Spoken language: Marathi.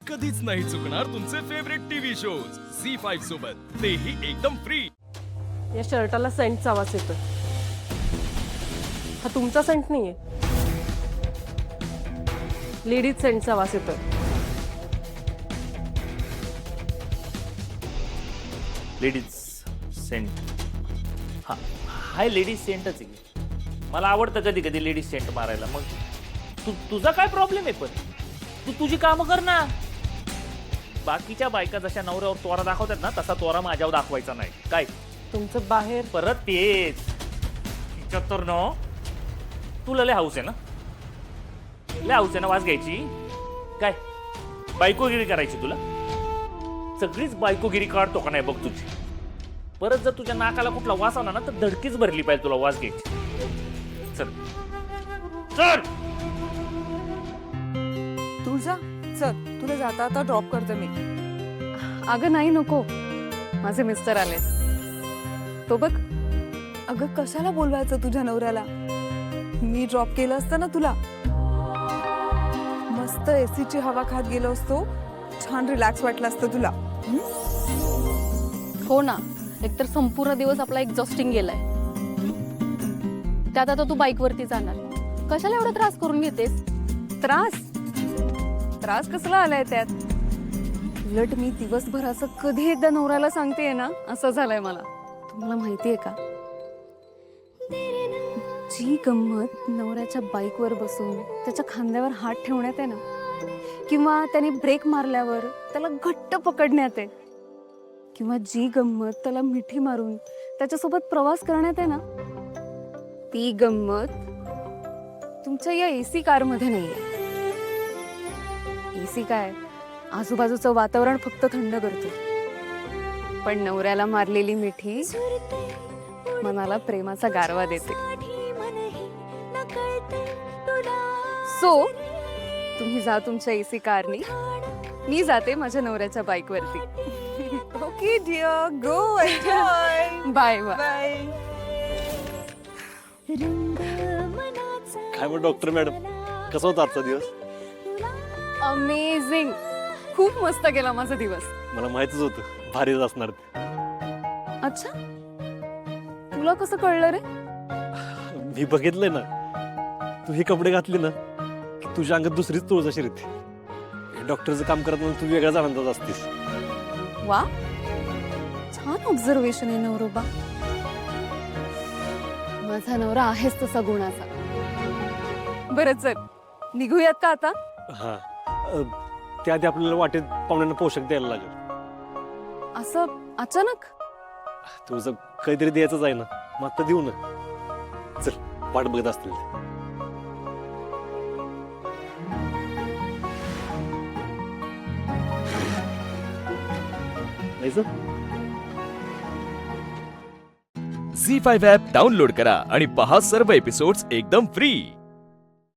कधीच नाही चुकणार तुमचे फेवरेट टीव्ही शोज झी5 सोबत, तेही एकदम फ्री. या शर्टाला सेंटचा आवाज येतोय. हा तुमचा सेंट नाहीये, लेडीज सेंटचा आवाज येतोय. Ladies scent. हाय लेडीज सेंटच आहे. मला आवडतं कधी कधी लेडीज सेंट मारायला. मग तुझा काय प्रॉब्लेम आहे? पण तुझी कामं कर ना. बाकीच्या बायका जशा नवऱ्यावर तोरा दाखवतात ना, तसा तोरा माझ्यावर दाखवायचा नाही. काय तुमचं बाहेर परत तेच तर न तुला लय हाऊस आहे ना, लय हाऊस आहे ना वास घ्यायची. काय बायकोगिरी करायची तुला? सगळीच बायकोगिरी काढतो का नाही बघ तुझी. परत जर तुझ्या नाकाला कुठला वास आला ना, तर धडकीच भरली पाहिजे तुला वास घ्यायची. चल चल तू जा, चल तुला जाता आता ड्रॉप करते मी. अगं नाही, नको, माझे मिस्टर आले. तो बघ. अगं कशाला बोलवायचं तुझ्या नवऱ्याला? मी ड्रॉप केलं असतं ना तुला. मस्त एसीची हवा खात गेलो असतो, छान रिलॅक्स वाटलं असतं तुला. हो ना, एकतर संपूर्ण दिवस आपला एक्झॉस्टिंग गेलाय. त्यात आता तू बाईकवरती जाणार. कशाला एवढा त्रास करून घेतेस? त्रास त्रास कसला आलाय त्यात? उलट मी दिवसभराचं कधी एकदा नवऱ्याला सांगतेय ना, असं झालंय मला. तुम्हाला माहितीये का, जी गंमत नवऱ्याच्या बाईकवर बसून त्याच्या खांद्यावर हात ठेवण्यात आहे ना, किंवा त्याने ब्रेक मारल्यावर त्याला घट्ट पकडण्यात आहे, किंवा जी गंमत त्याला मिठी मारून त्याच्यासोबत प्रवास करण्यात आहे ना, ती गंमत तुमच्या या एसी कारमध्ये नाहीये. एसी काय, आजूबाजूचं वातावरण फक्त थंड करतो, पण नवऱ्याला मारलेली मिठी मनाला प्रेमाचा गारवा देते. सो तुम्ही जा तुमच्या एसी कारनी, मी जाते माझ्या नवऱ्याच्या बाईकवरती. Okay dear, go enjoy. Bye bye. Bye. काय मग डॉक्टर मॅडम, कसा होता आजचा दिवस? अमेझिंग, खूप मस्त गेला माझा दिवस. मला माहितच होतं भारीच असणार ते. अच्छा, तुला कसं कळलं रे? मी बघितलंय ना, तू हे कपडे घातले ना की तुझ्या अंगात दुसरीच तुळस शिरते. डॉक्टरचं काम करत म्हणून तू वेगळ्याच आनंदात असतेस. वा, छान ऑब्झर्वेशन आहे नवरोबा. माझा नवरा आहेच तसा गुणाचा. बरं चल, निघूयात का आता? हा, त्याआधी आपल्याला वाटेत पाहुण्यांना पोषक द्यायला लागेल. असं अचानक? तुझं काहीतरी द्यायचंच आहे ना, मग आता देऊ ना. चल, वाट बघत असतील ते. झी5 ॲप डाउनलोड करा आणि पहा सर्व एपिसोड्स एकदम फ्री.